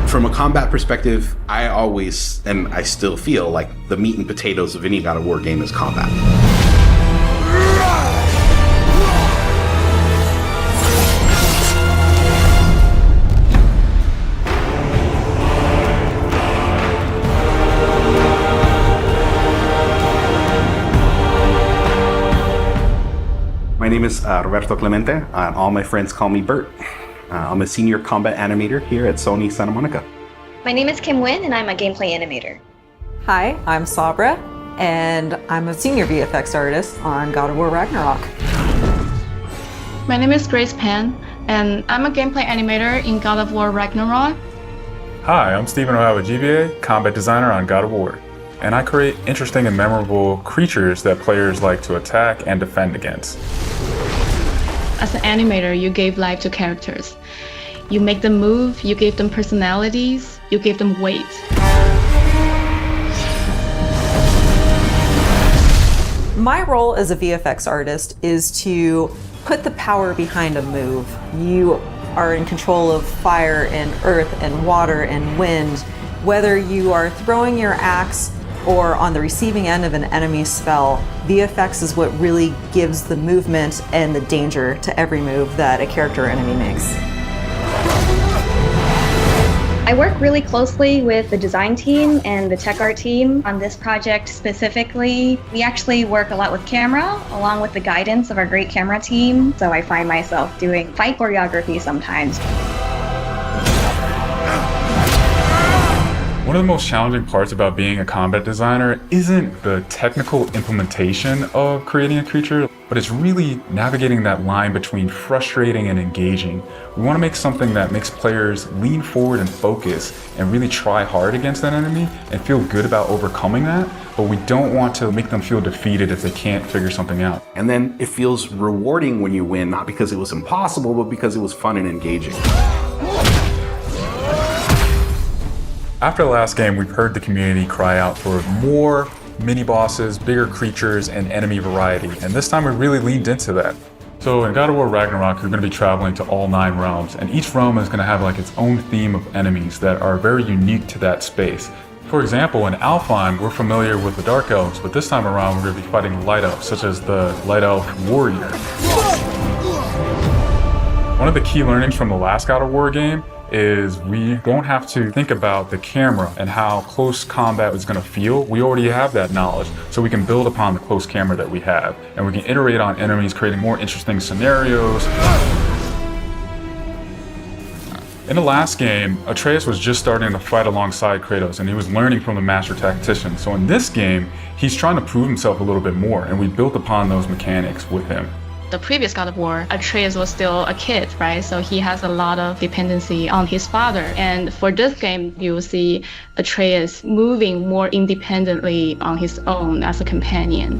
From a combat perspective, I always, and I still feel like the meat and potatoes of any God of War game is combat. My name is Roberto Clemente, and all my friends call me Bert. I'm a senior combat animator here at Sony Santa Monica. My name is Kim Nguyen, and I'm a gameplay animator. Hi, I'm Sabra, and I'm a senior VFX artist on God of War Ragnarok. My name is Grace Pan, and I'm a gameplay animator in God of War Ragnarok. Hi, I'm Stephen O'Hara, GBA, combat designer on God of War. And I create interesting and memorable creatures that players like to attack and defend against. As an animator, you gave life to characters. You make them move, you gave them personalities, you gave them weight. My role as a VFX artist is to put the power behind a move. You are in control of fire and earth and water and wind. Whether you are throwing your axe or on the receiving end of an enemy spell, VFX is what really gives the movement and the danger to every move that a character or enemy makes. I work really closely with the design team and the tech art team on this project specifically. We actually work a lot with camera, along with the guidance of our great camera team, so I find myself doing fight choreography sometimes. One of the most challenging parts about being a combat designer isn't the technical implementation of creating a creature, but it's really navigating that line between frustrating and engaging. We want to make something that makes players lean forward and focus and really try hard against that enemy and feel good about overcoming that, but we don't want to make them feel defeated if they can't figure something out. And then it feels rewarding when you win, not because it was impossible, but because it was fun and engaging. After the last game, we've heard the community cry out for more mini-bosses, bigger creatures, and enemy variety, and this time we really leaned into that. So in God of War Ragnarok, you're going to be traveling to all 9 realms, and each realm is going to have like its own theme of enemies that are very unique to that space. For example, in Alfheim, we're familiar with the Dark Elves, but this time around we're going to be fighting Light Elves, such as the Light Elf Warrior. One of the key learnings from the last God of War game is we don't have to think about the camera and how close combat is going to feel. We already have that knowledge, so we can build upon the close camera that we have, and we can iterate on enemies, creating more interesting scenarios. In the last game, Atreus was just starting to fight alongside Kratos, and he was learning from the master tactician. So in this game, he's trying to prove himself a little bit more, and we built upon those mechanics with him. The previous God of War, Atreus was still a kid, right? So he has a lot of dependency on his father. And for this game, you will see Atreus moving more independently on his own as a companion.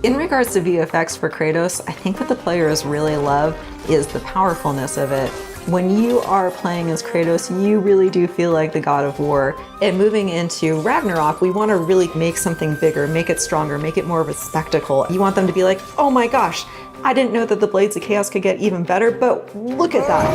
In regards to VFX for Kratos, I think what the players really love is the powerfulness of it. When you are playing as Kratos, you really do feel like the God of War. And moving into Ragnarok, we want to really make something bigger, make it stronger, make it more of a spectacle. You want them to be like, oh my gosh, I didn't know that the Blades of Chaos could get even better, but look at that.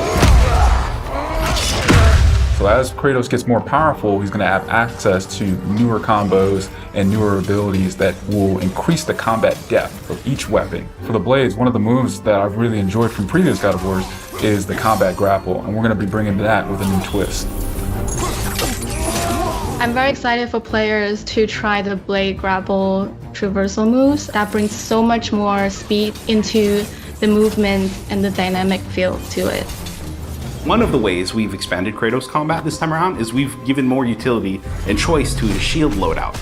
So as Kratos gets more powerful, he's going to have access to newer combos and newer abilities that will increase the combat depth of each weapon. For the Blades, one of the moves that I've really enjoyed from previous God of Wars is the combat grapple, and we're going to be bringing that with a new twist. I'm very excited for players to try the blade grapple traversal moves. That brings so much more speed into the movement and the dynamic feel to it. One of the ways we've expanded Kratos combat this time around is we've given more utility and choice to his shield loadout.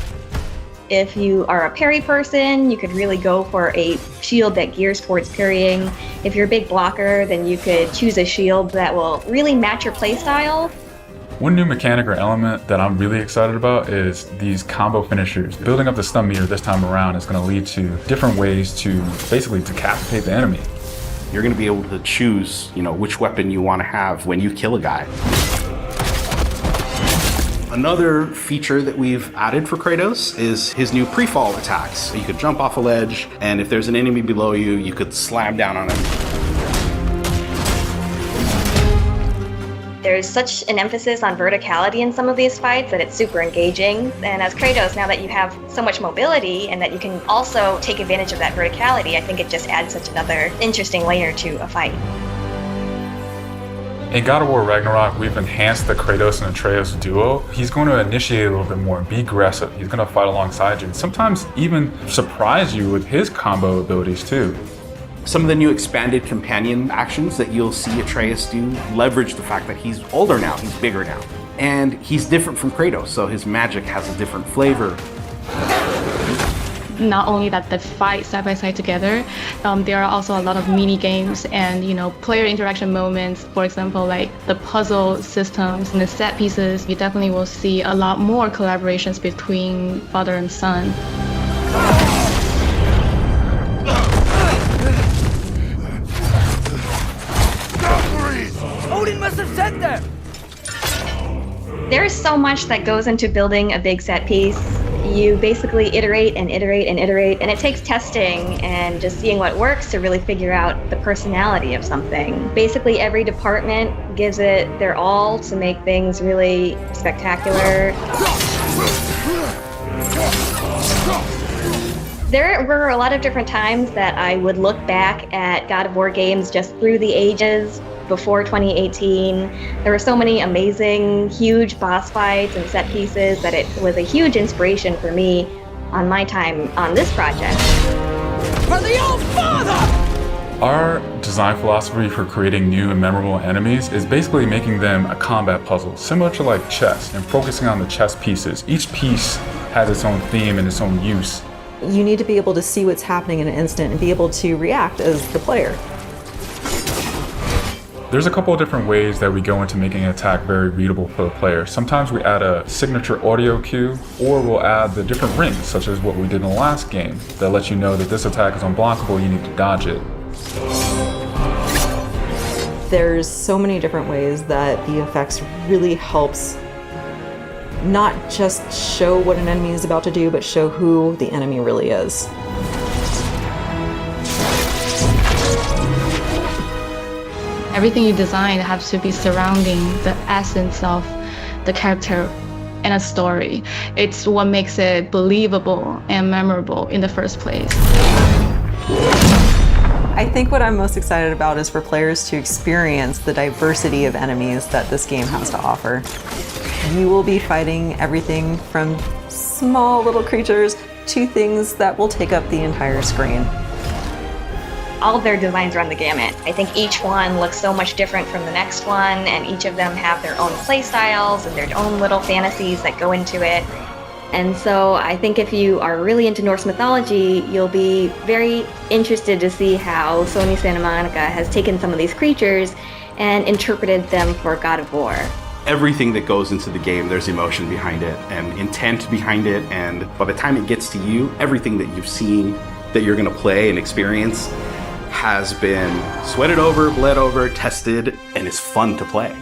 If you are a parry person, you could really go for a shield that gears towards parrying. If you're a big blocker, then you could choose a shield that will really match your playstyle. One new mechanic or element that I'm really excited about is these combo finishers. Building up the stun meter this time around is going to lead to different ways to basically decapitate the enemy. You're going to be able to choose, which weapon you want to have when you kill a guy. Another feature that we've added for Kratos is his new pre-fall attacks. You could jump off a ledge, and if there's an enemy below you, you could slam down on him. There's such an emphasis on verticality in some of these fights that it's super engaging. And as Kratos, now that you have so much mobility and that you can also take advantage of that verticality, I think it just adds such another interesting layer to a fight. In God of War Ragnarok, we've enhanced the Kratos and Atreus duo. He's going to initiate a little bit more and be aggressive. He's going to fight alongside you and sometimes even surprise you with his combo abilities too. Some of the new expanded companion actions that you'll see Atreus do leverage the fact that he's older now, he's bigger now. And he's different from Kratos, so his magic has a different flavor. Not only that they fight side by side together, there are also a lot of mini games and player interaction moments. For example, like the puzzle systems and the set pieces. You definitely will see a lot more collaborations between father and son. Odin must have sent them! There's so much that goes into building a big set piece. You basically iterate and iterate and iterate, and it takes testing and just seeing what works to really figure out the personality of something. Basically, every department gives it their all to make things really spectacular. There were a lot of different times that I would look back at God of War games just through the ages before 2018. There were so many amazing, huge boss fights and set pieces that it was a huge inspiration for me on my time on this project. For the old father! Our design philosophy for creating new and memorable enemies is basically making them a combat puzzle, similar to like chess, and focusing on the chess pieces. Each piece has its own theme and its own use. You need to be able to see what's happening in an instant and be able to react as the player. There's a couple of different ways that we go into making an attack very readable for the player. Sometimes we add a signature audio cue, or we'll add the different rings, such as what we did in the last game, that lets you know that this attack is unblockable, you need to dodge it. There's so many different ways that VFX really helps not just show what an enemy is about to do, but show who the enemy really is. Everything you design has to be surrounding the essence of the character and a story. It's what makes it believable and memorable in the first place. I think what I'm most excited about is for players to experience the diversity of enemies that this game has to offer. You will be fighting everything from small little creatures to things that will take up the entire screen. All of their designs run the gamut. I think each one looks so much different from the next one, and each of them have their own play styles and their own little fantasies that go into it. And so I think if you are really into Norse mythology, you'll be very interested to see how Sony Santa Monica has taken some of these creatures and interpreted them for God of War. Everything that goes into the game, there's emotion behind it and intent behind it, and by the time it gets to you, everything that you've seen that you're going to play and experience has been sweated over, bled over, tested, and is fun to play.